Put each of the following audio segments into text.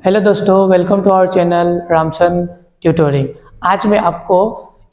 Hello दोस्तों, welcome to our channel Ramchand tutoring. आज मैं आपको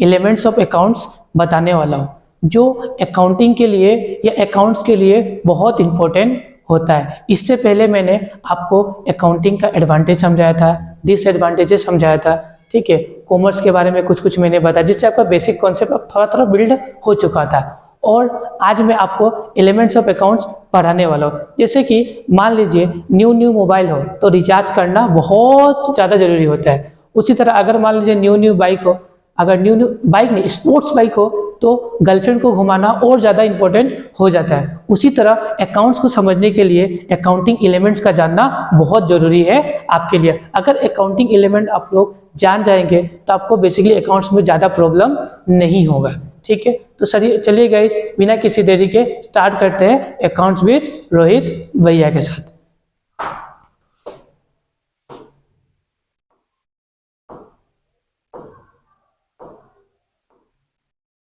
एलिमेंट्स ऑफ अकाउंट्स बताने वाला हूँ जो अकाउंटिंग के लिए या अकाउंट्स के लिए बहुत इम्पोर्टेंट होता है। इससे पहले मैंने आपको अकाउंटिंग का एडवांटेज समझाया था, डिसएडवांटेजेस समझाया था, ठीक है। कॉमर्स के बारे में कुछ कुछ मैंने बताया जिससे आपका बेसिक कॉन्सेप्ट थोड़ा थोड़ा बिल्ड हो चुका था। और आज मैं आपको एलिमेंट्स ऑफ अकाउंट्स पढ़ाने वाला हूँ। जैसे कि मान लीजिए न्यू मोबाइल हो तो रिचार्ज करना बहुत ज़्यादा जरूरी होता है। उसी तरह अगर मान लीजिए न्यू बाइक हो, अगर न्यू बाइक नहीं स्पोर्ट्स बाइक हो तो गर्लफ्रेंड को घुमाना और ज़्यादा इंपॉर्टेंट हो जाता है। उसी तरह अकाउंट्स को समझने के लिए अकाउंटिंग एलिमेंट्स का जानना बहुत ज़रूरी है आपके लिए। अगर अकाउंटिंग एलिमेंट आप लोग जान जाएंगे तो आपको बेसिकली अकाउंट्स में ज़्यादा प्रॉब्लम नहीं होगा, ठीक है। तो चलिए गाइस, बिना किसी देरी के स्टार्ट करते हैं अकाउंट्स विद रोहित भैया के साथ।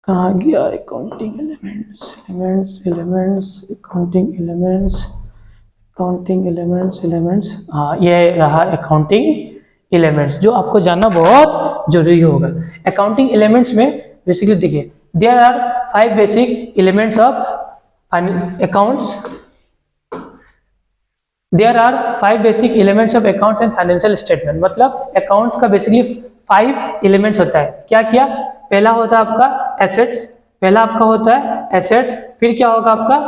कहाँ गया अकाउंटिंग एलिमेंट्स एलिमेंट्स। हाँ, ये रहा अकाउंटिंग एलिमेंट्स जो आपको जानना बहुत जरूरी होगा। अकाउंटिंग एलिमेंट्स में बेसिकली देखिए there are 5 basic elements of accounts. There are 5 basic elements of accounts and financial statement. मतलब अकाउंट्स का बेसिकली 5 एलिमेंट्स होता है। क्या क्या? पहला होता है आपका एसेट्स, फिर क्या होगा आपका?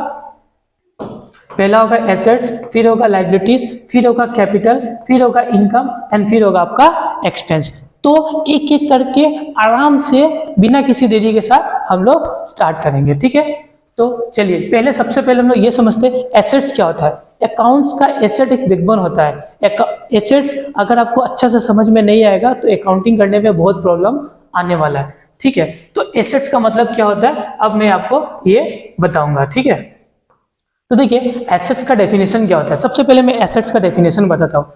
पहला होगा एसेट्स, फिर होगा लायबिलिटीज, फिर होगा कैपिटल, फिर होगा इनकम एंड फिर होगा आपका एक्सपेंस। तो एक एक करके आराम से बिना किसी देरी के साथ हम लोग स्टार्ट करेंगे, ठीक है। तो चलिए सबसे पहले हम लोग ये समझते हैं एसेट्स क्या होता है। अकाउंट्स का एसेट एक बिग वन होता है। एसेट्स अगर आपको अच्छा से समझ में नहीं आएगा तो अकाउंटिंग करने में बहुत प्रॉब्लम आने वाला है, ठीक है। तो एसेट्स का मतलब क्या होता है अब मैं आपको ये बताऊंगा, ठीक है। तो देखिए एसेट्स का डेफिनेशन क्या होता है। सबसे पहले मैं एसेट्स का डेफिनेशन बताता हूँ।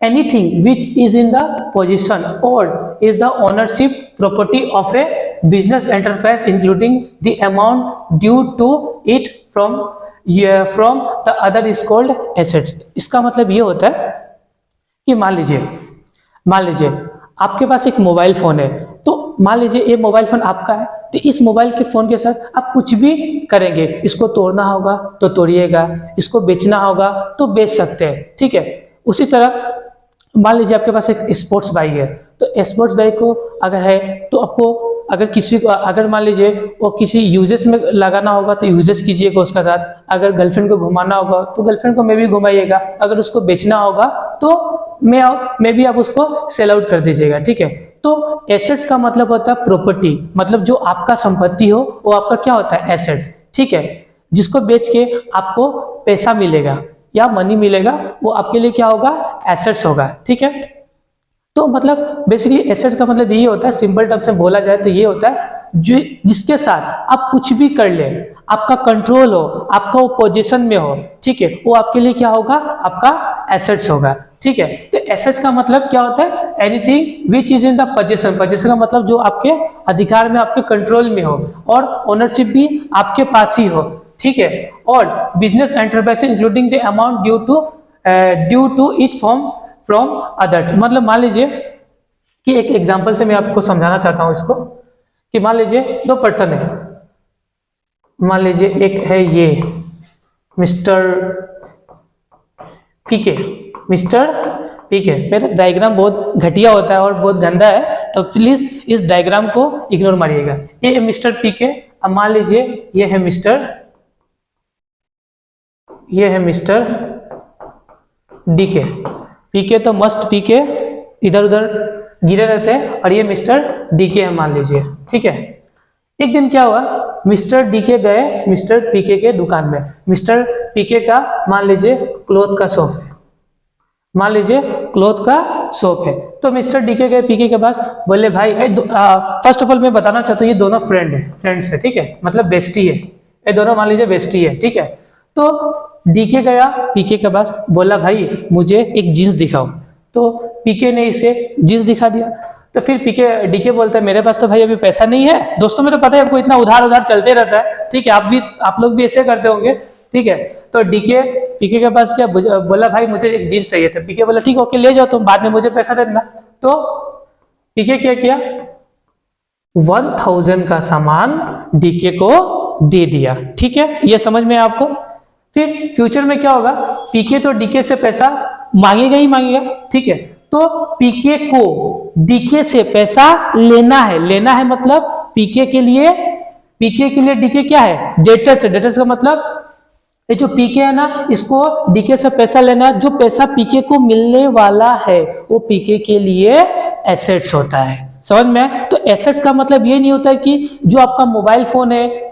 Anything which is in the position or is the ownership property of a business enterprise including the amount due to it from the other is called assets. इसका मतलब ये होता है कि मान लीजिए आपके पास एक मोबाइल फोन है। तो मान लीजिए ये मोबाइल फोन आपका है, तो इस मोबाइल के फोन के साथ आप कुछ भी करेंगे। इसको तोड़ना होगा तो तोड़िएगा, इसको बेचना होगा तो बेच सकते हैं, ठीक है। उसी तरह मान लीजिए आपके पास एक स्पोर्ट्स बाइक है, तो स्पोर्ट्स बाइक को अगर है तो आपको अगर मान लीजिए वो किसी यूजेस में लगाना होगा तो यूजेस कीजिएगा उसका साथ। अगर गर्लफ्रेंड को घुमाना होगा तो गर्लफ्रेंड को मे भी घुमाइएगा। अगर उसको बेचना होगा तो मे भी आप उसको सेल आउट कर दीजिएगा, ठीक है। तो एसेट्स का मतलब होता है प्रॉपर्टी, मतलब जो आपका संपत्ति हो वो आपका क्या होता है? एसेट्स, ठीक है। जिसको बेच के आपको पैसा मिलेगा या मनी मिलेगा वो आपके लिए क्या होगा? एसेट्स होगा, ठीक है। तो मतलब बेसिकली एसेट्स का मतलब यही होता है, सिंपल टर्म से बोला जाए तो ये होता है जो जिसके साथ आप कुछ भी कर ले, आपका कंट्रोल हो, आपका वो पोजीशन में हो, ठीक है, वो आपके लिए क्या होगा? आपका एसेट्स होगा, ठीक है। तो एसेट्स का मतलब क्या होता है? Anything which is in the position. Position का मतलब जो आपके अधिकार में, आपके कंट्रोल में हो और ओनरशिप भी आपके पास ही हो, ठीक है। और business enterprise including the amount due to it from others. मतलब मान लीजिए कि एक एग्जांपल से मैं आपको समझाना चाहता हूं इसको, कि मान लीजिए 2 पर्सन है। मान लीजिए एक है ये मिस्टर पीके। मेरा डायग्राम बहुत घटिया होता है और बहुत गंदा है, तो प्लीज इस डायग्राम को इग्नोर मारिएगा। ये मिस्टर पीके, अब मान लीजिए ये है मिस्टर डीके। पीके तो मस्त पीके इधर उधर गिरे रहते हैं और ये मिस्टर डीके है मान लीजिए, ठीक है। एक दिन क्या हुआ, मिस्टर डीके गए मिस्टर पीके के दुकान में। मिस्टर पीके का मान लीजिए क्लोथ का शॉप है। तो मिस्टर डीके गए पीके के पास, बोले भाई फर्स्ट ऑफ ऑल मैं बताना चाहता हूँ ये दोनों फ्रेंड्स है, ठीक है, मतलब बेस्टी है। ये दोनों मान लीजिए बेस्टी है, ठीक है। तो डीके गया पीके के पास, बोला भाई मुझे एक जीन्स दिखाओ। तो पीके ने इसे जीन्स दिखा दिया। तो फिर डीके बोलता है मेरे पास तो भाई अभी पैसा नहीं है। दोस्तों में तो पता है आपको इतना उधार चलते रहता है, ठीक है। आप लोग भी ऐसे करते होंगे। ठीक है। तो डीके पीके के पास क्या बोला, भाई मुझे एक जीन्स चाहिए था। पीके बोला ठीक है ओके ले जाओ तुम, बाद में मुझे पैसा दे देना। तो पीके क्या किया, 1000 का सामान डीके को दे दिया। ठीक है, ये समझ में आपको। फिर फ्यूचर में क्या होगा, पीके तो डीके से पैसा मांगेगा ही मांगेगा। ठीक है, तो पीके को डीके से पैसा लेना है। लेना है मतलब पीके के लिए डीके क्या है, डेटर्स है। डेटर्स का मतलब ये जो पीके है ना, इसको डीके से पैसा लेना है। जो पैसा पीके को मिलने वाला है वो पीके के लिए एसेट्स होता है। समझ में? तो एसेट्स का मतलब ये नहीं होता है कि जो आपका मोबाइल फोन है,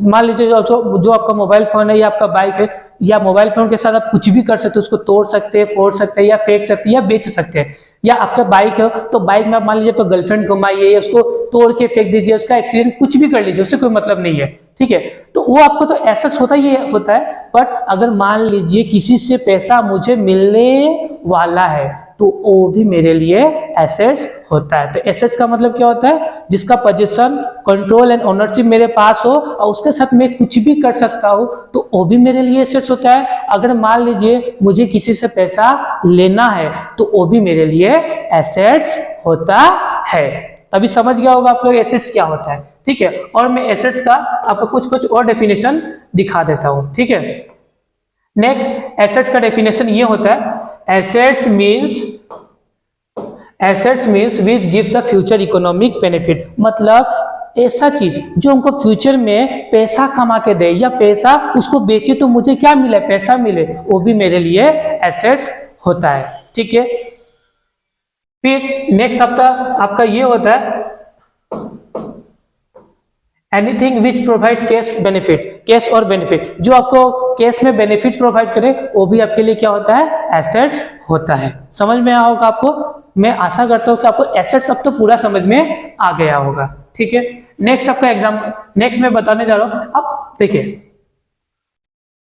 मान लीजिए जो आपका मोबाइल फोन है या आपका बाइक है, या मोबाइल फोन के साथ आप कुछ भी कर सकते हो, उसको तोड़ सकते हैं, फोड़ सकते हैं, या फेंक सकते हैं, या बेच सकते हैं। या आपका बाइक है तो बाइक में आप मान लीजिए आपका गर्लफ्रेंड घुमाइए या उसको तोड़ के फेंक दीजिए, उसका एक्सीडेंट कुछ भी कर लीजिए, उससे कोई मतलब नहीं है। ठीक है, तो वो आपको तो एसेट्स होता ही होता है। बट अगर मान लीजिए किसी से पैसा मुझे मिलने वाला है तो वो भी मेरे लिए एसेट्स होता है। तो एसेट्स का मतलब क्या होता है, जिसका पोजीशन, कंट्रोल एंड ओनरशिप मेरे पास हो और उसके साथ मैं कुछ भी कर सकता हूं, तो वो भी मेरे लिए एसेट्स होता है। अगर मान लीजिए मुझे किसी से पैसा लेना है तो वो भी मेरे लिए एसेट्स होता है। अभी समझ गया होगा आप लोग एसेट्स क्या होता है। ठीक है, और मैं एसेट्स का आपको कुछ और डेफिनेशन दिखा देता हूं। ठीक है, नेक्स्ट एसेट्स का डेफिनेशन ये होता है, assets means which gives a future economic benefit. मतलब ऐसा चीज जो हमको फ्यूचर में पैसा कमा के दे, या पैसा उसको बेचे तो मुझे क्या मिले, पैसा मिले, वो भी मेरे लिए एसेट्स होता है। ठीक है, फिर नेक्स्ट आपका ये होता है anything which provide cash benefit. Cash और बेनिफिट, जो आपको कैश में बेनिफिट प्रोवाइड करे वो भी आपके लिए क्या होता है, एसेट्स होता है। समझ में आया होगा आपको। मैं आशा करता हूं कि आपको एसेट्स अब तो पूरा समझ में आ गया होगा। ठीक है, नेक्स्ट आपका नेक्स्ट मैं बताने जा रहा हूं। अब देखिए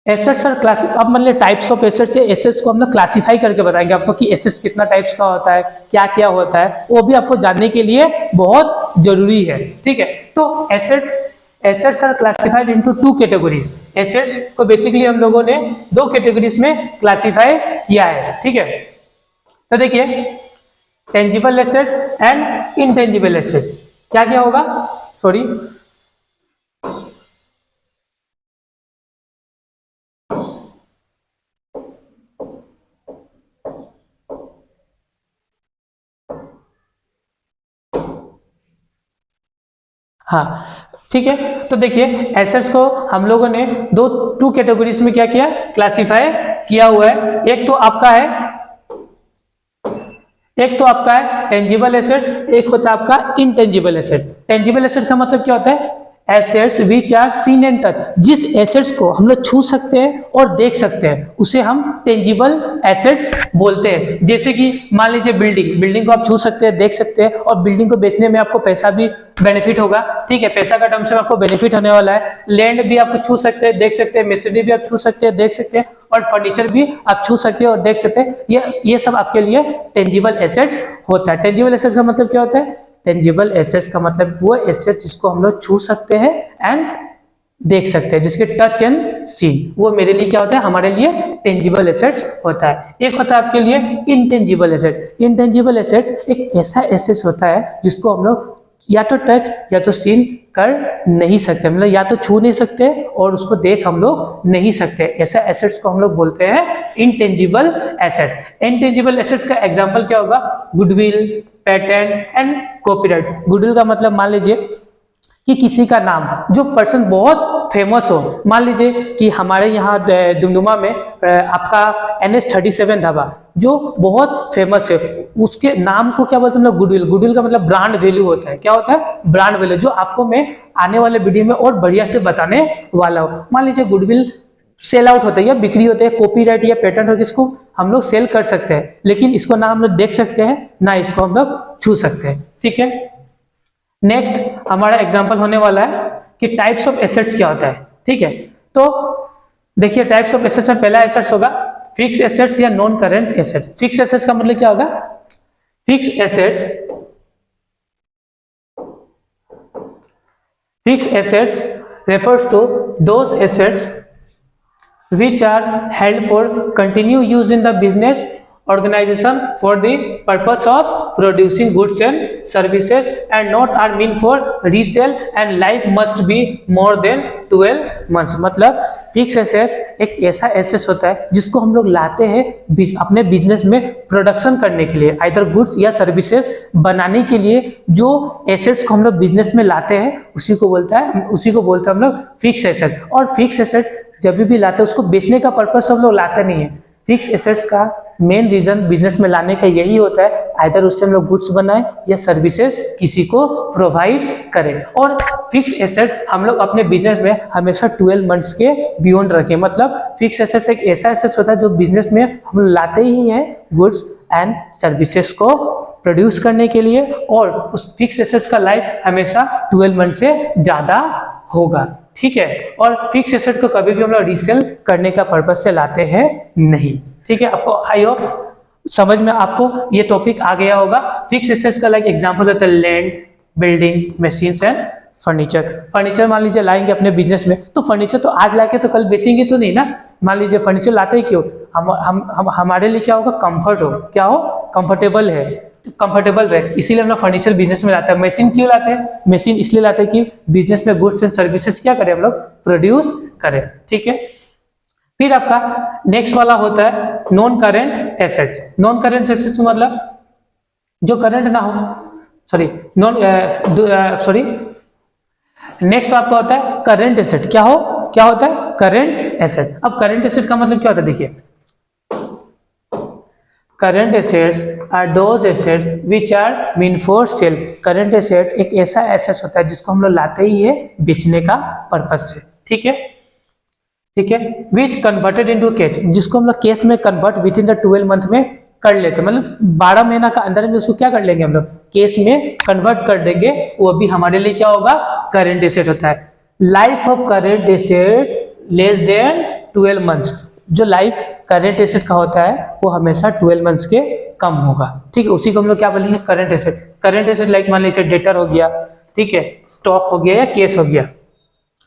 एसेट्स और क्लास, अब मतलब टाइप्स ऑफ एसेट्स है, एसेट्स को हम लोग क्लासिफाई करके बताएंगे आपको कि एसेट्स कितना टाइप्स का होता है, क्या क्या होता है, वो भी आपको जानने के लिए बहुत जरूरी है। ठीक है, तो assets are classified into 2 categories. Assets को बेसिकली हम लोगों ने 2 कैटेगरीज में क्लासिफाई किया है। ठीक है, तो देखिए tangible assets and intangible assets. क्या क्या होगा, सॉरी हाँ ठीक है, तो देखिए एसेट्स को हम लोगों ने 2 कैटेगरीज में क्या किया, क्लासिफाई किया हुआ है। एक तो आपका है टेंजिबल एसेट्स, एक होता है आपका इनटेंजिबल एसेट। टेंजिबल एसेट्स का मतलब क्या होता है, assets which are seen and touch. जिस एसेट्स को हम लोग छू सकते हैं और देख सकते हैं उसे हम टेंजिबल एसेट्स बोलते हैं। जैसे कि मान लीजिए बिल्डिंग को आप छू सकते हैं, देख सकते हैं, और बिल्डिंग को बेचने में आपको पैसा भी बेनिफिट होगा। ठीक है, पैसा का टर्म से आपको बेनिफिट होने वाला है। लैंड भी आप छू सकते हैं, देख सकते हैं, मशीनरी भी आप छू सकते हैं, देख सकते हैं, और फर्नीचर भी आप छू सकते हैं और देख सकते हैं। ये सब आपके लिए टेंजिबल एसेट्स होता है। टेंजिबल एसेट्स का मतलब क्या होता है, टेंजिबल एसेट्स का मतलब वो एसेट्स जिसको हम लोग छू सकते हैं एंड देख सकते हैं, जिसके टच एंड सी, वो मेरे लिए क्या होता है, हमारे लिए टेंजिबल एसेट्स होता है। एक होता है आपके लिए इनटेंजिबल एसेट्स। इनटेंजिबल एसेट्स एक ऐसा एसेट्स होता है जिसको हम लोग या तो टच या तो सीन कर नहीं सकते, मतलब या तो छू नहीं सकते और उसको देख हम लोग नहीं सकते। ऐसा एसेट्स को हम लोग बोलते हैं इनटेंजिबल एसेट्स। इनटेंजिबल एसेट्स का एग्जांपल क्या होगा, goodwill, patent and copyright. Goodwill का मतलब मान लीजिए कि किसी का नाम, जो पर्सन बहुत फेमस हो, मान लीजिए कि हमारे यहाँ दुमदुमा में आपका NS37 ढाबा जो बहुत फेमस है, उसके नाम को क्या बोलते हैं हम लोग, गुडविल। गुडविल का मतलब ब्रांड वैल्यू होता है। क्या होता है, ब्रांड वैल्यू, जो आपको मैं आने वाले वीडियो में और बढ़िया से बताने वाला हूँ। मान लीजिए गुडविल सेल आउट होता है या बिक्री होता है, कॉपीराइट या पेटेंट हो, इसको हम लोग सेल कर सकते हैं, लेकिन इसको ना हम लोग देख सकते हैं ना इसको हम लोग छू सकते हैं। ठीक है, नेक्स्ट हमारा एग्जांपल होने वाला है कि टाइप्स ऑफ एसेट्स क्या होता है। ठीक है, तो देखिए टाइप्स ऑफ एसेट्स में पहला एसेट्स होगा फिक्स एसेट्स या non current asset. Fix assets का मतलब क्या होगा, fix assets refers to those assets which are held for continue use in the business organization for the purpose of producing goods and services and not are meant for resale and life must be more than 12 months। मतलब fix assets एक ऐसा assets होता है जिसको हम लोग लाते हैं अपने बिजनेस में प्रोडक्शन करने के लिए, आइदर गुड्स या सर्विसेज बनाने के लिए। जो एसेट्स को हम लोग बिजनेस में लाते हैं उसी को बोलते हैं हम लोग फिक्स एसेट। और फिक्स एसेट जब भी लाते हैं उसको बेचने का पर्पस हम लोग लाते नहीं है। फिक्स एसेट्स का मेन रीजन बिजनेस में लाने का यही होता है, आइदर उससे हम लोग गुड्स बनाएं या सर्विसेज किसी को प्रोवाइड करें। और फिक्स एसेट्स हम लोग अपने बिजनेस में हमेशा 12 मंथ्स के बियॉन्ड रखें। मतलब फिक्स एसेट्स एक ऐसा एसेट्स होता है जो बिजनेस में हम लोग लाते ही हैं गुड्स एंड सर्विसेज को प्रोड्यूस करने के लिए, और उस फिक्स एसेट्स का लाइफ हमेशा 12 मंथ से ज़्यादा होगा। ठीक है, और फिक्स एसेट को कभी भी हम लोग रीसेल करने का पर्पज से लाते हैं नहीं। ठीक है, आपको आई होप समझ में आपको ये टॉपिक आ गया होगा। फिक्स एसेट्स का लाइक एग्जांपल होता है land, building, machines and furniture. Furniture मान लीजिए लाएंगे अपने बिजनेस में, तो फर्नीचर तो आज लाके तो कल बेचेंगे तो नहीं ना। मान लीजिए फर्नीचर लाते ही क्यों, हम हमारे लिए क्या होगा, कंफर्ट हो, क्या हो, कंफर्टेबल है, कंफर्टेबल रहे, इसीलिए हम लोग फर्नीचर बिजनेस में लाते हैं। मशीन क्यों लाते हैं, मशीन इसलिए लाते हैं कि बिजनेस में गुड्स एंड सर्विसेज क्या करें हम लोग, प्रोड्यूस करें। ठीक है, फिर आपका नेक्स्ट वाला होता है non current assets. Non current assets मतलब जो करंट ना हो, नेक्स्ट आपका होता है करेंट एसेट। क्या होता है करेंट एसेट। अब करेंट एसेट का मतलब क्या होता है, देखिए current assets are those assets which are mean for sale. Current asset एक ऐसा एसेट होता है जिसको हम लोग लाते ही है बेचने का पर्पज से। ठीक है, विच कन्वर्टेड इनटू कैश, जिसको हम लोग कैश में convert with in the 12 month में कर लेते हैं। मतलब 12 महीना का अंदर में उसको क्या कर लेंगे हम लोग, कैश में कन्वर्ट कर देंगे, वो भी हमारे लिए क्या होगा, करंट एसेट होता है। Life of current asset less than 12 months. जो लाइफ करंट एसेट का होता है वो हमेशा 12 मंथ्स के कम होगा। ठीक है, उसी को हम लोग क्या बोलेंगे, current asset. Current asset like मान लीजिए डेटर हो गया, ठीक है, स्टॉक हो गया या कैश हो गया।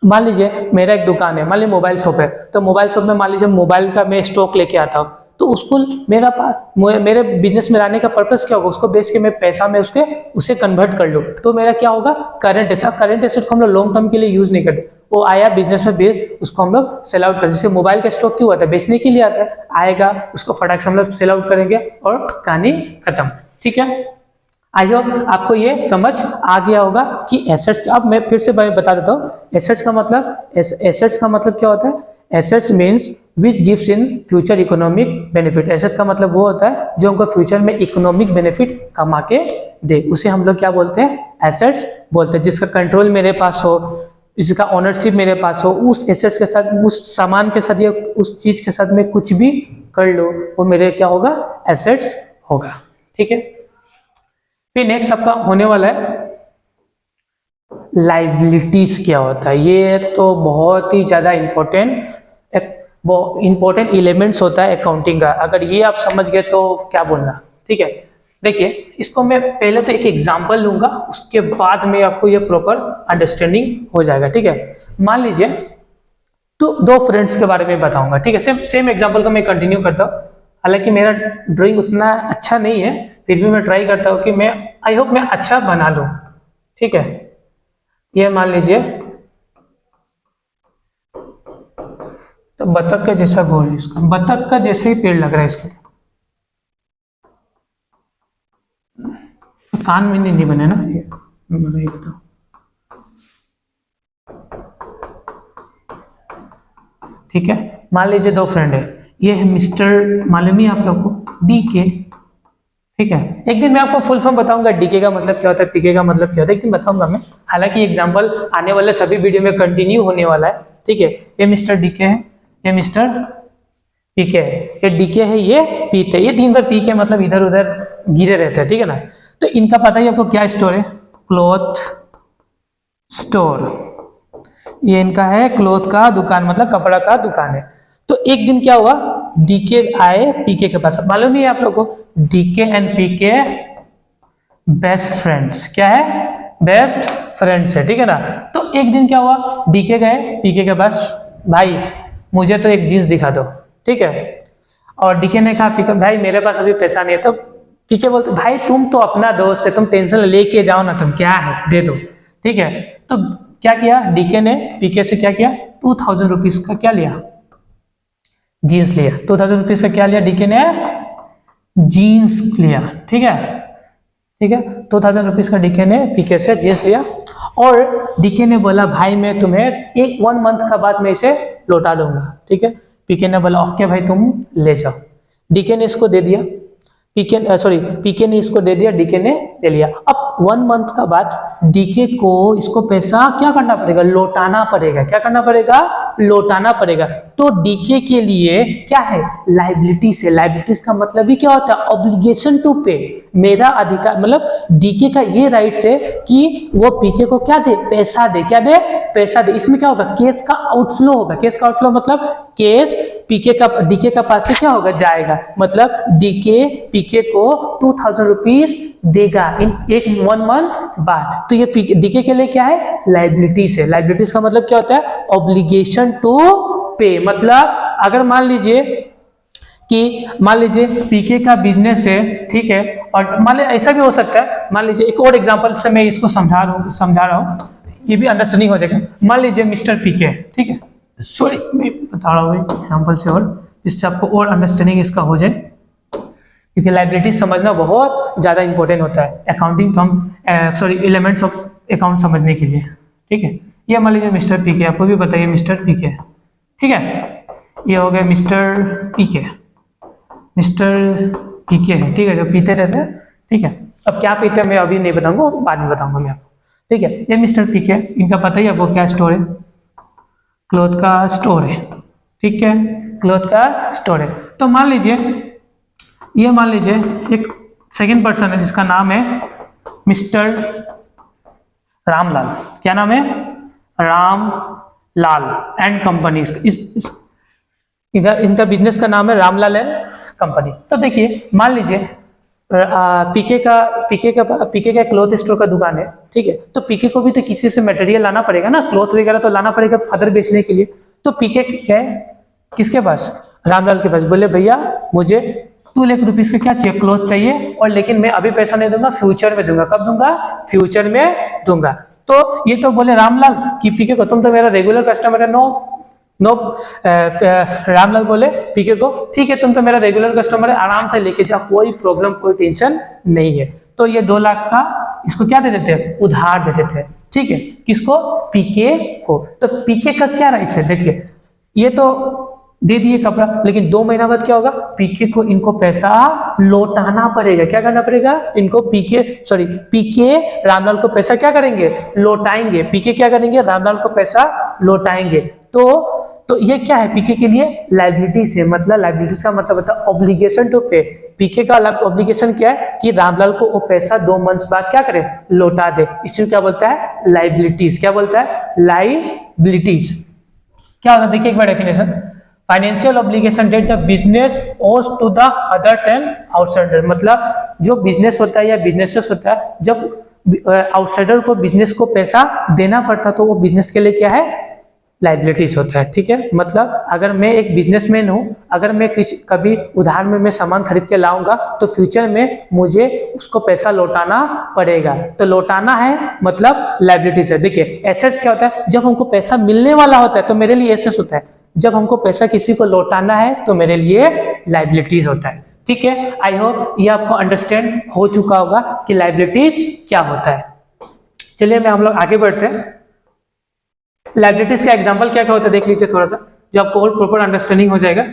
मान लीजिए मेरा एक दुकान है, मान लीजिए मोबाइल शॉप है, तो मोबाइल शॉप में मान लीजिए मोबाइल का मैं स्टॉक लेके आता हूँ, तो उसको मेरे बिजनेस में लाने का पर्पस क्या होगा, उसको बेच के मैं पैसा में उसे कन्वर्ट कर लूँ, तो मेरा क्या होगा, करंट एसेट। करंट एसेट को हम लोग लॉन्ग टर्म के लिए यूज नहीं करते, वो आया बिजनेस में बेच, उसको हम लोग सेल आउट करते। जैसे मोबाइल का स्टॉक क्यों आता है, बेचने के लिए आता है, आएगा उसको फटाक से हम लोग सेल आउट करेंगे और कहानी खत्म। ठीक है, आई होप आपको ये समझ आ गया होगा कि एसेट्स। अब मैं फिर से बता देता हूँ, एसेट्स का मतलब क्या होता है। Assets means which gives in future economic benefit. Assets का मतलब वो होता है जो हमको फ्यूचर में इकोनॉमिक बेनिफिट कमा के दे, उसे हम लोग क्या बोलते हैं, एसेट्स बोलते हैं। जिसका कंट्रोल मेरे पास हो, इसका ओनरशिप मेरे पास हो, उस एसेट्स के साथ, उस सामान के साथ या उस चीज के साथ मैं कुछ भी कर लो, वो मेरे क्या होगा, एसेट्स होगा। ठीक है, फिर नेक्स्ट आपका होने वाला है लाइबिलिटीज। क्या होता है, ये तो बहुत ही ज्यादा इंपॉर्टेंट एलिमेंट्स होता है अकाउंटिंग का। अगर ये आप समझ गए तो क्या बोलना। ठीक है, देखिए इसको मैं पहले तो एक एग्जांपल लूंगा, उसके बाद में आपको ये प्रॉपर अंडरस्टैंडिंग हो जाएगा। ठीक है, मान लीजिए तो दो फ्रेंड्स के बारे में बताऊंगा। ठीक है, सेम एग्जांपल को मैं कंटिन्यू करता हूँ। हालांकि मेरा ड्राइंग उतना अच्छा नहीं है, फिर भी मैं ट्राई करता हूँ कि आई होप मैं अच्छा बना लूँ। ठीक है, ये मान लीजिए तो बतख का जैसा गोल है, इसका बतख का जैसे ही पेड़ लग रहा है, इसका कान में नहीं बने ना, ये बताओ। ठीक है, मान लीजिए दो फ्रेंड है, ये है मिस्टर, मालूम है आप लोग को, डीके। ठीक है, एक दिन मैं आपको फुल फॉर्म बताऊंगा, डीके का मतलब क्या होता है, पीके का मतलब क्या होता है, एक दिन बताऊंगा मैं। हालांकि एग्जांपल आने वाले सभी वीडियो में कंटिन्यू होने वाला है। ठीक है, ये मिस्टर डीके है, ये मिस्टर पीके है, ये डीके है, ये पीते है। ये दिन भर पीके मतलब इधर उधर गिरे रहते हैं। ठीक है ना, तो इनका पता ही आपको क्या स्टोर है, क्लॉथ स्टोर। ये इनका है क्लॉथ का दुकान, मतलब कपड़ा का दुकान है। तो एक दिन क्या हुआ, डीके आए पीके के पास। मालूम ही है आप लोगों को, DK and PK best friends. क्या है, बेस्ट फ्रेंड्स है। ठीक है ना, तो एक दिन क्या हुआ, डीके गए पीके के पास, भाई मुझे तो एक जीन्स दिखा दो, ठीक है। और डीके ने कहा पीके भाई मेरे पास अभी पैसा नहीं है। तो पीके बोलते भाई तुम तो अपना दोस्त है, तुम टेंशन लेके जाओ ना, तुम क्या है दे दो, ठीक है। तो क्या किया डीके ने पीके से, क्या किया 2000 रुपीज का क्या लिया, जीन्स लिया। 2000 रुपीज का क्या लिया डीके ने, जीन्स लिया, ठीक है, ठीक है। 2000 रुपीज का डीके ने पीके से जीन्स लिया और डीके ने बोला भाई मैं तुम्हें 1 मंथ का बाद में इसे लौटा दूंगा, ठीक है। पीके ने बोला ओके भाई तुम ले जाओ। डीके ने इसको दे दिया, पीके ने इसको दे दिया, डीके ने ले लिया। अब 1 मंथ का बाद डीके को इसको पैसा क्या करना पड़ेगा, लौटाना पड़ेगा। क्या करना पड़ेगा, लौटाना पड़ेगा। तो डीके के लिए क्या है, लाइबिलिटीज है। लाइबिलिटीज का मतलब ही क्या होता है, ऑब्लिगेशन टू पे। मेरा अधिकार मतलब डीके का ये राइट्स है कि वो पीके को क्या दे, पैसा दे। क्या दे, पैसा दे। इसमें क्या होगा, केस का आउटफ्लो होगा। केस का आउटफ्लो मतलब केस पीके का डीके का पास से क्या होगा, जाएगा। मतलब डीके पीके को 2000 रुपीज देगा इन 1 मंथ बाद। तो ये डीके के लिए क्या है, लाइबिलिटीज है। लाइबिलिटीज का मतलब क्या होता है, ऑब्लिगेशन टू पे। मतलब अगर मान लीजिए पीके का बिजनेस है, ठीक है, और मान लीजिए ऐसा भी हो सकता है, मान लीजिए एक और एग्जांपल से मैं इसको समझा रहा हूँ, ये भी अंडरस्टैंडिंग हो जाएगा। मान लीजिए मिस्टर पीके, ठीक है, सॉरी मैं बता रहा हूँ एग्जांपल से, और जिससे आपको और अंडरस्टैंडिंग इसका हो जाए, क्योंकि लाइबिलिटीज समझना बहुत ज़्यादा इंपॉर्टेंट होता है अकाउंटिंग एलिमेंट्स ऑफ अकाउंट समझने के लिए, ठीक है। ये मान लीजिए मिस्टर पीके, आपको भी बताइए मिस्टर पीके, ठीक है। ये हो गया मिस्टर पीके है, ठीक है, जो पीते रहते हैं, ठीक है। अब क्या पीते हैं मैं अभी नहीं बताऊंगा, बाद में बताऊंगा मैं आपको, ठीक है। ये मिस्टर पीके, इनका पता ही आपको क्या स्टोर है, क्लोथ का स्टोर है, ठीक है, क्लोथ का स्टोर है। तो मान लीजिए एक सेकंड पर्सन है जिसका नाम है मिस्टर रामलाल। क्या नाम है, रामलाल एंड कंपनी। इनका बिजनेस का नाम है रामलाल एंड कंपनी। तो देखिए मान लीजिए पीके का क्लॉथ स्टोर का दुकान है, ठीक है। तो पीके को भी तो किसी से मटेरियल लाना पड़ेगा ना, क्लॉथ वगैरह तो लाना पड़ेगा फर्दर बेचने के लिए। तो पीके है किसके पास, रामलाल के पास। बोले भैया मुझे 2 लाख रुपीज का क्या चाहिए, क्लॉथ चाहिए, और लेकिन मैं अभी पैसा नहीं दूंगा, फ्यूचर में दूंगा। कब दूंगा, फ्यूचर में दूंगा। तो ये तो बोले रामलाल कि पीके को तुम तो मेरा रेगुलर कस्टमर है। रामलाल बोले पीके को ठीक है तुम तो मेरा रेगुलर कस्टमर है, आराम से लेके जाओ, कोई प्रॉब्लम कोई टेंशन नहीं है। तो ये 2 लाख का इसको क्या दे देते हैं, उधार दे देते हैं, ठीक है। किसको, पीके को। तो पीके का क्या राइट्स है, देखिए ये तो दे दिए कपड़ा, लेकिन 2 महीना बाद क्या होगा, पीके को इनको पैसा लौटाना पड़ेगा। क्या करना पड़ेगा इनको, पीके रामलाल को पैसा क्या करेंगे, लौटाएंगे। पीके क्या करेंगे, रामलाल को पैसा लौटाएंगे। तो ये क्या है, पीके के लिए लाइबिलिटीज है। मतलब लाइबिलिटीज का मतलब होता है ऑब्लिगेशन टू पे। पीके का ऑब्लिगेशन क्या है कि रामलाल को वो पैसा 2 मंथ्स बाद क्या करे, लौटा दे। इसी क्या बोलता है, लाइबिलिटीज। क्या बोलता है, लाइबिलिटीज। क्या होता है, देखिए एक बार definition, financial obligation that the business owes to the others and outsider. मतलब जो बिजनेस होता है या बिजनेसेस होता है, जब आउटसाइडर को बिजनेस को पैसा देना पड़ता तो वो बिजनेस के लिए क्या है, लाइबिलिटीज होता है, ठीक है। मतलब अगर मैं एक बिजनेसमैन हूँ, अगर मैं कभी उधार में मैं सामान खरीद के लाऊंगा तो फ्यूचर में मुझे उसको पैसा लौटाना पड़ेगा। तो लौटाना है मतलब लाइबिलिटीज है। देखिए एसेट्स क्या होता है, जब हमको पैसा मिलने वाला होता है तो मेरे लिए एसेट्स होता है, जब हमको पैसा किसी को लौटाना है तो मेरे लिए लाइबिलिटीज होता है, ठीक है। आई होप ये आपको अंडरस्टैंड हो चुका होगा कि लाइबिलिटीज क्या होता है। चलिए हम लोग आगे बढ़ते हैं। लाइबिलिटीज का एग्जांपल क्या क्या होता है देख लीजिए थोड़ा सा, जो आपको और प्रॉपर अंडरस्टैंडिंग हो जाएगा।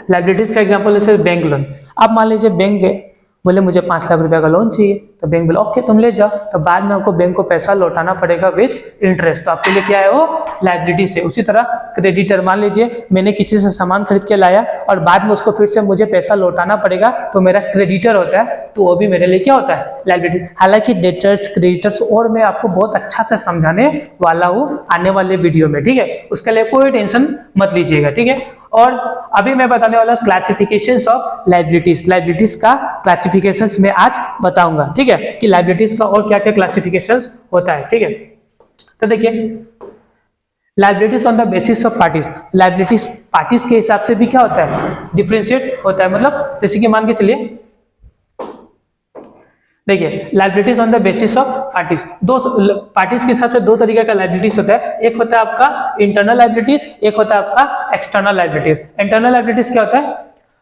लाइबिलिटीज का एग्जांपल जैसे बैंक लोन। आप मान लीजिए बैंक गए, बोले मुझे 5 लाख रुपए का लोन चाहिए, तो बैंक बोले ओके तुम ले जाओ। तो बाद में आपको बैंक को पैसा लौटाना पड़ेगा विथ इंटरेस्ट। तो आपके लिए क्या है, वो लाइबिलिटी है। उसी तरह क्रेडिटर, मान लीजिए मैंने किसी से सामान खरीद के लाया और बाद में उसको फिर से मुझे पैसा लौटाना पड़ेगा, तो मेरा क्रेडिटर होता है, तो वो भी मेरे लिए क्या होता है, लाइबिलिटी। हालांकि डेटर्स क्रेडिटर्स और मैं आपको बहुत अच्छा से समझाने वाला हूँ आने वाले वीडियो में, ठीक है। उसके लिए कोई टेंशन मत लीजिएगा, ठीक है। और अभी मैं बताने वाला क्लासिफिकेशंस ऑफ लाइबिलिटीज, लाइबिलिटीज का क्लासिफिकेशंस मैं आज बताऊंगा, ठीक है, कि लाइबिलिटीज का और क्या क्या क्लासिफिकेशंस होता है, ठीक है। तो देखिए liabilities on the basis of parties, liabilities parties के हिसाब से भी क्या होता है, डिफरेंशिएट होता है। मतलब जैसे कि मान के चलिए, देखिए liabilities on the basis of parties, दो पार्टीज के हिसाब से दो तरीके का लाइबिलिटीज होता है। एक होता है आपका इंटरनल लाइबिलिटीज, एक होता है आपका एक्सटर्नल लाइबिलिटीज। इंटरनल लाइबिलिटीज क्या होता है,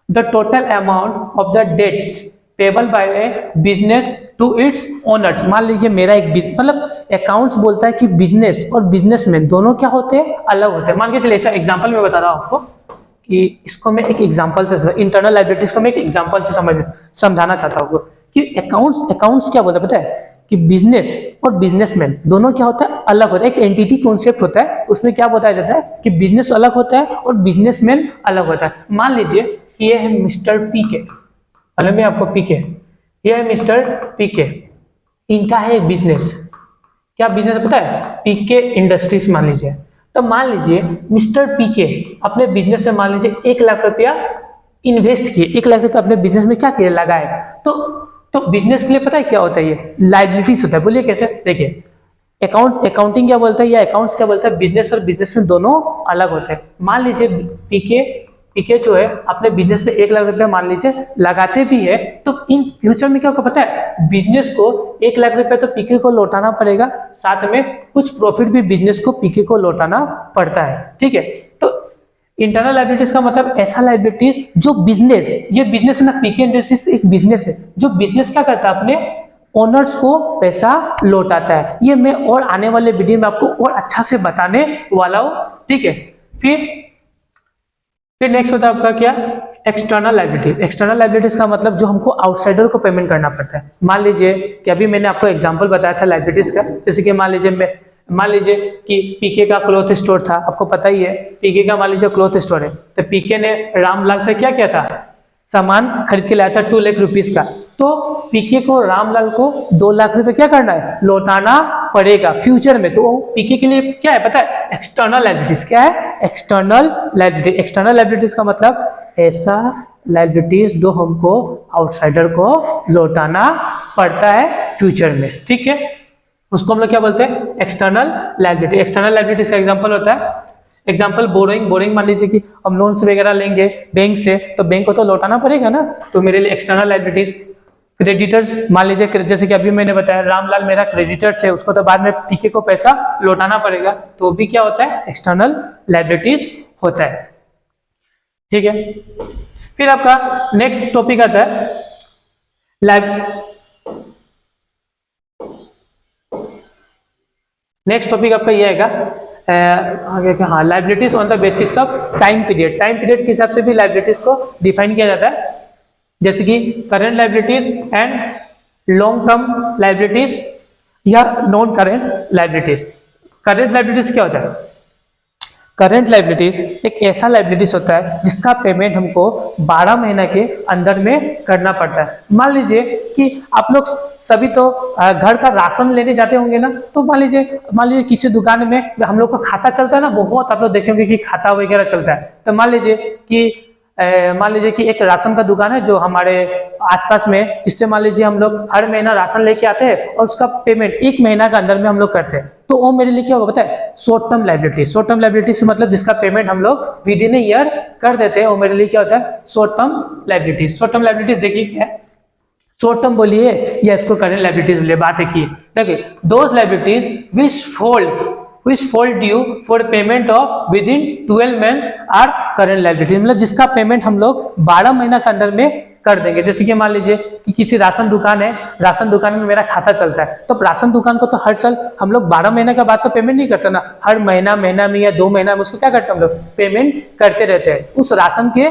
the total amount of the debts payable by a business to its owners. मान लीजिए मेरा एक मतलब अकाउंट्स बोलता है कि बिजनेस और बिजनेसमैन दोनों क्या होते हैं, अलग होते हैं। मान के चलिए ऐसा एग्जांपल मैं बता रहा हूं आपको कि इसको मैं एक एग्जांपल से, इंटरनल लाइबिलिटीज को मैं एक एग्जांपल से समझाना चाहता हूँ कि अकाउंट्स क्या बोलता है पता है, कि बिजनेस और बिजनेसमैन दोनों क्या होता है, अलग होता है। एक एंटिटी कॉन्सेप्ट होता है, उसमें क्या बताया जाता है कि बिजनेस अलग होता है और बिजनेसमैन अलग होता है। मान लीजिए कि ये है मिस्टर पी के, मतलब मैं आपको पी के, ये है मिस्टर पी के, इनका है बिजनेस। क्या बिजनेस पता है, पी के इंडस्ट्रीज मान लीजिए। तो मान लीजिए मिस्टर पी के अपने बिजनेस में मान लीजिए 1 लाख रुपया इन्वेस्ट किए, 1 लाख रुपया अपने बिजनेस में क्या किए, लगाए। तो बिजनेस के लिए पता है क्या होता है, ये लाइबिलिटीज होता है। बोलिए कैसे, देखिए अकाउंटिंग क्या बोलता है या अकाउंट्स क्या बोलता है, बिजनेस और बिजनेस में दोनों अलग होते हैं। मान लीजिए पीके जो है अपने बिजनेस में 1 लाख रुपया मान लीजिए लगाते भी है, तो इन फ्यूचर में क्या होगा पता है, बिजनेस को 1 लाख रुपया तो पीके को लौटाना पड़ेगा, साथ में कुछ प्रॉफिट भी बिजनेस को पीके को लौटाना पड़ता है, ठीक है। तो इंटरनल लाइबिलिटीज का मतलब ऐसा लाइबिलिटीज जो बिजनेस, ये बिजनेस है ना, पीके इंडस्ट्रीज एक बिजनेस है, जो बिजनेस क्या करता है, अपने ओनर्स को पैसा लौटाता है। ये मैं और आने वाले वीडियो में आपको और अच्छा से बताने वाला हूँ, ठीक है। फिर नेक्स्ट होता है आपका क्या, एक्सटर्नल लाइबिलिटीज। एक्सटर्नल लाइबिलिटीज का मतलब जो हमको आउटसाइडर को पेमेंट करना पड़ता है। मान लीजिए कि अभी मैंने आपको एग्जांपल बताया था लाइबिलिटीज का, जैसे कि मान लीजिए कि पीके का क्लॉथ स्टोर था, आपको पता ही है पीके का मान लीजिए क्लॉथ स्टोर है, तो पीके ने रामलाल से क्या किया था, सामान खरीद के लाया था 2 लाख रुपीस का। तो पीके को रामलाल को 2 लाख रुपए क्या करना है, लौटाना पड़ेगा फ्यूचर में। तो पीके के लिए क्या है पता है, एक्सटर्नल लाइबिलिटीज। क्या है, एक्सटर्नल लाइबिलिटी। एक्सटर्नल लाइबिलिटीज का मतलब ऐसा लाइबिलिटीज जो हमको आउटसाइडर को लौटाना पड़ता है फ्यूचर में, ठीक है, उसको हम लोग क्या बोलते हैं, एक्सटर्नल लाइबिलिटी। एक्सटर्नल लाइबिलिटीज का एग्जांपल होता है, एग्जाम्पल बोरिंग मान लीजिए कि हम लोन्स वगैरह लेंगे बैंक से, तो बैंक को तो लौटाना पड़ेगा ना, तो मेरे लिए एक्सटर्नल लाइबिलिटीज। क्रेडिटर्स मान लीजिए, जैसे कि अभी मैंने बताया रामलाल मेरा क्रेडिटर्स है, उसको तो बाद में पीके को पैसा लौटाना पड़ेगा, तो भी क्या होता है, एक्सटर्नल लाइबिलिटीज होता है, ठीक है। फिर आपका नेक्स्ट टॉपिक आता है नेक्स्ट टॉपिक आपका ये आएगा आगे का, हाँ, liabilities on the basis of time period. Time period के हिसाब से भी लाइबिलिटीज को डिफाइन किया जाता है, जैसे कि current liabilities and long term liabilities या non current liabilities. Current liabilities क्या होता है, करंट लाइबिलिटीज एक ऐसा लाइबिलिटीज होता है जिसका पेमेंट हमको 12 महीने के अंदर में करना पड़ता है। मान लीजिए कि आप लोग सभी तो घर का राशन लेने जाते होंगे ना, तो मान लीजिए किसी दुकान में हम लोग का खाता चलता है ना, बहुत आप लोग देखेंगे कि खाता वगैरह चलता है। तो मान लीजिए कि एक राशन का दुकान है जो हमारे आसपास में, जिससे मान लीजिए हम लोग हर महीना राशन लेके आते हैं और उसका पेमेंट 1 महीना के अंदर में हम लोग करते हैं, तो वो मेरे लिए क्या होगा पता है, short term liability. Short term liability से मतलब जिसका पेमेंट हम लोग विद इन ए ईयर कर देते हैं, वो मेरे लिए क्या होता है, short term liability. Short term liability देखिए क्या है, शॉर्ट टर्म बोलिए या इसको करंट लाइबिलिटीज बोलिए, बात है की देखिए, those liabilities which fall due for payment of within 12 months are current liability। मतलब जिसका पेमेंट हम लोग 12 महीना के अंदर में कर देंगे। जैसे कि मान लीजिए कि किसी राशन दुकान है, राशन दुकान में मेरा खाता चलता है, तो राशन दुकान को तो हर साल हम लोग 12 महीने के बाद तो पेमेंट नहीं करते ना, हर महीना में या 2 महीना में उसको क्या करते हैं, हम लोग पेमेंट करते रहते हैं उस राशन के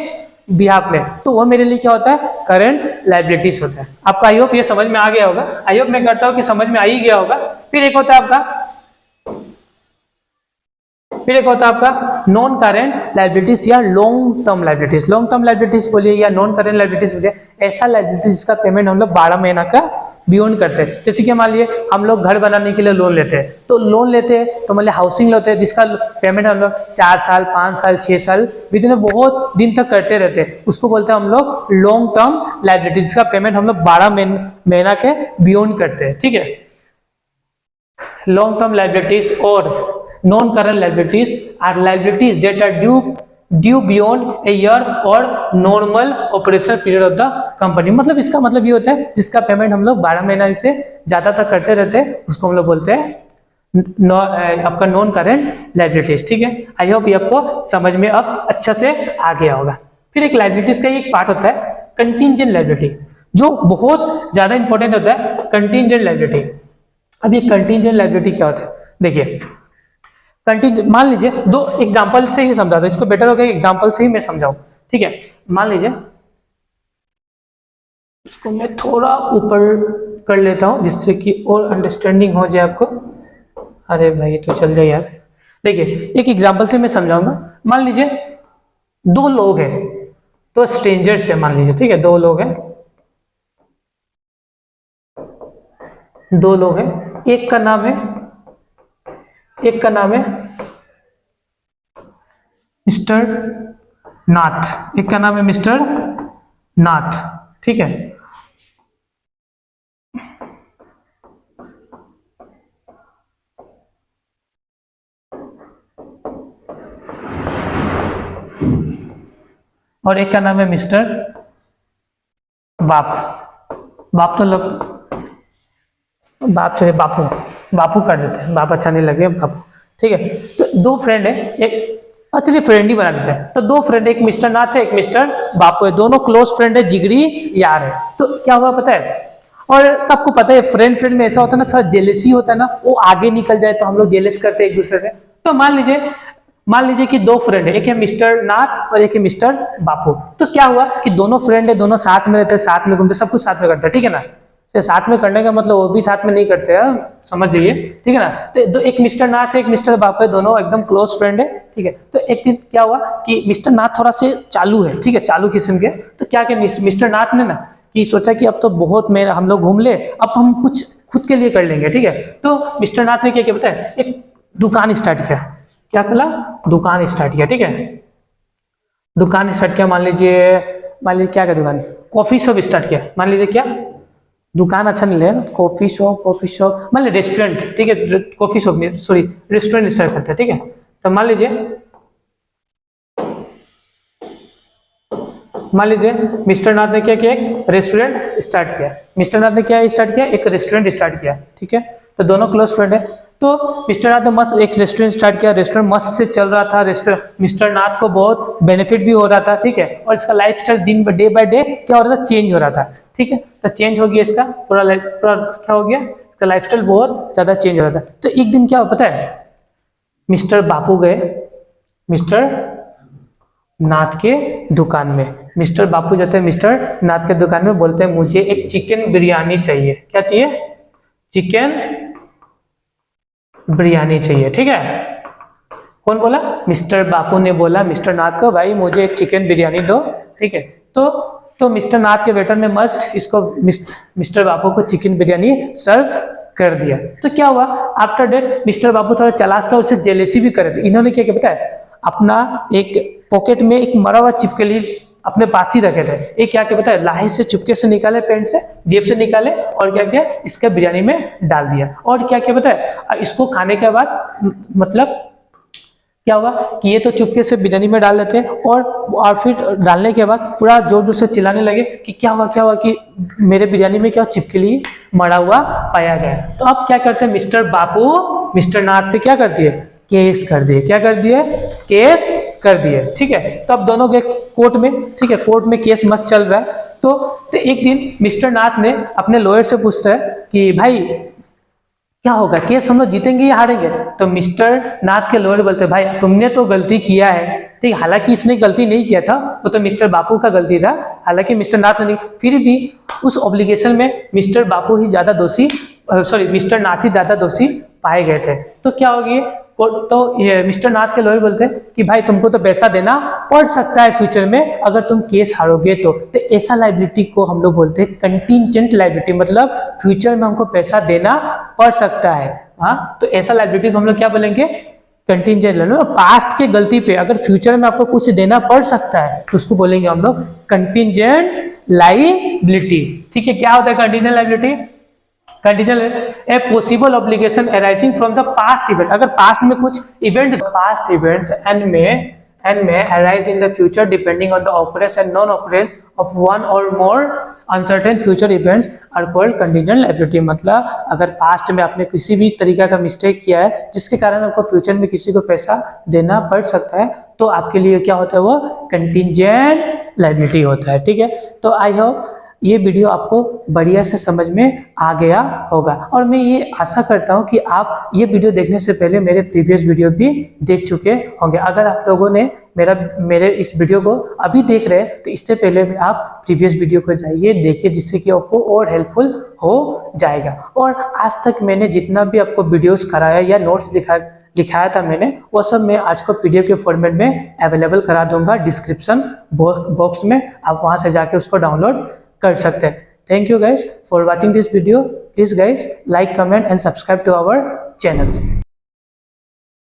बिहाफ में। तो वो मेरे लिए क्या होता है, करंट लाइबिलिटीज होता है। आपका आई होप ये समझ में आ गया होगा, आई होप मैं करता हूँ कि समझ में आ ही गया होगा। फिर एक होता है आपका नॉन करेंट लाइबिलिटीज या long term liabilities. Long term liabilities बोलिए या नॉन करेंट लाइबिलिटीज बोलिए, ऐसा लाइबिलिटीज जिसका पेमेंट हम लोग 12 महीना का बियॉन्ड करते हैं। जैसे कि मान लिए हम लोग घर बनाने के लिए लोन लेते हैं, तो लोन लेते हैं तो मान लिया हाउसिंग लेते हैं जिसका पेमेंट हम लोग 4 साल 5 साल 6 साल विद इन बहुत दिन तक करते रहते हैं, उसको बोलते हैं हम लोग लॉन्ग टर्म लायबिलिटी, जिसका पेमेंट हम लोग 12 महीना के बियॉन्ड करते हैं। ठीक है, long term liabilities or non current liabilities are liabilities that are due beyond a year or normal operation period of the company. मतलब इसका मतलब ये होता है जिसका पेमेंट हम लोग 12 महीना से ज्यादा तक करते रहते हैं, उसको हम लोग बोलते हैं आपका नॉन करेंट लायबिलिटीज। ठीक है, आई होप ये आपको समझ में अब अच्छा से आ गया होगा। फिर एक लायबिलिटीज का एक पार्ट होता है कंटिंजेंट लायबिलिटी, जो बहुत ज्यादा इंपॉर्टेंट होता है कंटिंजेंट लायबिलिटी। अब ये कंटिंजेंट लायबिलिटी क्या होता है, देखिए कंटिंजेंट, मान लीजिए दो एग्जांपल से ही समझा दो, इसको बेटर होगा एग्जांपल से ही मैं समझाऊं। ठीक है, मान लीजिए इसको मैं थोड़ा ऊपर कर लेता हूं जिससे कि और अंडरस्टैंडिंग हो जाए आपको। अरे भाई तो चल जाए यार। देखिए एक एग्जांपल से मैं समझाऊंगा। मान लीजिए दो लोग हैं, तो स्ट्रेंजर्स है मान लीजिए। ठीक है, दो लोग हैं, दो लोग हैं, एक का नाम है मिस्टर नाथ, एक का नाम है मिस्टर नाथ। ठीक है, और एक का नाम है मिस्टर बाप तो लोग बाप चलिए बापू कर देते हैं, बाप अच्छा नहीं लगे बापू। ठीक है, तो दो फ्रेंड है, एक चलिए फ्रेंड ही बना देते हैं। तो दो फ्रेंड, एक मिस्टर नाथ है एक मिस्टर बापू है, दोनों क्लोज फ्रेंड है, जिगरी यार है। तो क्या हुआ पता है, और आपको पता है फ्रेंड में ऐसा होता है ना, थोड़ा जेलेसी होता है ना, वो आगे निकल जाए तो हम लोग जेलेस करते हैं एक दूसरे से। तो मान लीजिए कि दो फ्रेंड है, एक है मिस्टर नाथ और एक है मिस्टर बापू। तो क्या हुआ कि दोनों फ्रेंड है, दोनों साथ में रहते हैं, साथ में घूमते, सब कुछ साथ में करते हैं। ठीक है ना, तो साथ में करने का मतलब वो भी साथ में नहीं करते हैं, समझ जाइए। ठीक है ना, तो एक मिस्टर नाथ है एक मिस्टर बापू है, दोनों एकदम क्लोज फ्रेंड है। ठीक है, तो एक दिन क्या हुआ कि मिस्टर नाथ थोड़ा से चालू है, ठीक है, चालू किस्म के। तो क्या मिस्टर नाथ ने ना कि सोचा कि अब तो बहुत में हम लोग घूम ले, अब हम कुछ खुद के लिए कर लेंगे। ठीक है, तो मिस्टर नाथ ने क्या बताया, एक दुकान स्टार्ट किया। क्या खोला, दुकान स्टार्ट किया। ठीक है, दुकान स्टार्ट किया, मान लीजिए क्या दुकान, कॉफी शॉप स्टार्ट किया। मान लीजिए क्या दुकान अच्छा नहीं लगा, कॉफी शॉप मान लीजिए रेस्टोरेंट। ठीक है, कॉफी शॉप में सॉरी रेस्टोरेंट स्टार्ट करते हैं। ठीक है, तो मान लीजिए मिस्टर नाथ ने क्या किया, एक रेस्टोरेंट स्टार्ट किया। मिस्टर नाथ ने क्या स्टार्ट किया, एक रेस्टोरेंट स्टार्ट किया। ठीक है, तो दोनों क्लोज फ्रेंड है। तो मिस्टर नाथ ने मस्त एक रेस्टोरेंट स्टार्ट किया, रेस्टोरेंट मस्त से चल रहा था, रेस्टोरेंट मिस्टर नाथ को बहुत बेनिफिट भी हो रहा था। ठीक है, और इसका लाइफस्टाइल दिन डे बाय डे क्या हो रहा था, चेंज हो रहा था। ठीक है, तो चेंज हो गया इसका पूरा क्या हो गया, इसका लाइफस्टाइल बहुत ज्यादा चेंज हो रहा था। तो एक दिन क्या हो पता है, मिस्टर बापू गए मिस्टर नाथ के दुकान में। मिस्टर बापू जाते हैं मिस्टर नाथ के दुकान में, बोलते हैं मुझे एक चिकन बिरयानी चाहिए। क्या चाहिए, चिकन बिरयानी चाहिए। ठीक है, कौन बोला, मिस्टर बापू ने बोला मिस्टर नाथ को, भाई मुझे एक चिकन बिरयानी दो। ठीक है, तो मिस्टर नाथ के वेटर ने मस्त इसको मिस्टर बापू को चिकन बिरयानी सर्व कर दिया। तो क्या हुआ, आफ्टर डेट मिस्टर बापू थोड़ा चालाक था, उससे जेलेसी भी करे थे। इन्होंने क्या पता है, अपना एक पॉकेट में एक मरा हुआ चिपकली अपने पास ही रखे थे। एक क्या पता है, लाही से चुपके से निकाले, पेंट से जेब से निकाले, और क्या किया, इसका बिरयानी में डाल दिया। और क्या पता है, इसको खाने के बाद मतलब क्या हुआ कि ये तो चुपके से बिरयानी में डाल देते हैं, और फिर डालने के बाद पूरा जोर जोर से चिल्लाने लगे कि क्या हुआ कि मेरे बिरयानी में क्या चिपकली मरा हुआ पाया गया। तो अब क्या करते हैं, मिस्टर बापू मिस्टर नाथ पे क्या कर दिए, केस कर दिए। क्या कर दिए, केस कर दिए। ठीक है, तो अब दोनों गए कोर्ट में। ठीक है, कोर्ट में केस मस्त चल रहा है। तो एक दिन मिस्टर नाथ ने अपने लॉयर से पूछता है कि भाई क्या होगा, केस हम लोग जीतेंगे या हारेंगे। तो मिस्टर नाथ के लॉयर बोलते भाई तुमने तो गलती किया है। ठीक, हालांकि इसने गलती नहीं किया था, वो तो मिस्टर बापू का गलती था, हालांकि मिस्टर नाथ ने नहीं, फिर भी उस ऑब्लिगेशन में मिस्टर बापू ही ज्यादा दोषी, सॉरी मिस्टर नाथ ही ज्यादा दोषी पाए गए थे। तो क्या होगी, तो ये मिस्टर नाथ के लॉयर बोलते हैं कि भाई तुमको तो पैसा देना पड़ सकता है फ्यूचर में अगर तुम केस हारोगे तो ऐसा लाइबिलिटी को हम लोग बोलते हैं कंटीजेंट लाइबिलिटी, मतलब फ्यूचर में हमको पैसा देना पड़ सकता है। हाँ, तो ऐसा लाइबिलिटी को हम लोग क्या बोलेंगे, कंटीजेंट लाइबिलिटी। पास्ट के गलती पे अगर फ्यूचर में आपको कुछ देना पड़ सकता है तो उसको बोलेंगे हम लोग कंटीजेंट लाइबिलिटी। ठीक है, क्या होता है contingent liability? Contingent a possible obligation arising from the past event, अगर पास्ट में कुछ event, past events and may arise in the future depending on the occurrence and non-occurrence of one or more uncertain future events are called contingent liability। मतलब अगर past में आपने किसी भी तरीका का मिस्टेक किया है जिसके कारण आपको फ्यूचर में किसी को पैसा देना पड़ सकता है तो आपके लिए क्या होता है, वो कंटीजेंट लायबिलिटी होता है। ठीक है, तो आई होप ये वीडियो आपको बढ़िया से समझ में आ गया होगा और मैं ये आशा करता हूँ कि आप ये वीडियो देखने से पहले मेरे प्रीवियस वीडियो भी देख चुके होंगे। अगर आप लोगों ने मेरे इस वीडियो को अभी देख रहे हैं तो इससे पहले भी आप प्रीवियस वीडियो को जाइए देखिए, जिससे कि आपको और हेल्पफुल हो जाएगा। और आज तक मैंने जितना भी आपको वीडियोस कराया या नोट्स दिखाया था मैंने, वो सब मैं आज को पीडीएफ के फॉर्मेट में अवेलेबल करा दूंगा डिस्क्रिप्शन बॉक्स में, आप वहाँ से जाके उसको डाउनलोड कर सकते हैं। Thank you guys for watching this video. Please guys like, comment and subscribe to our channel.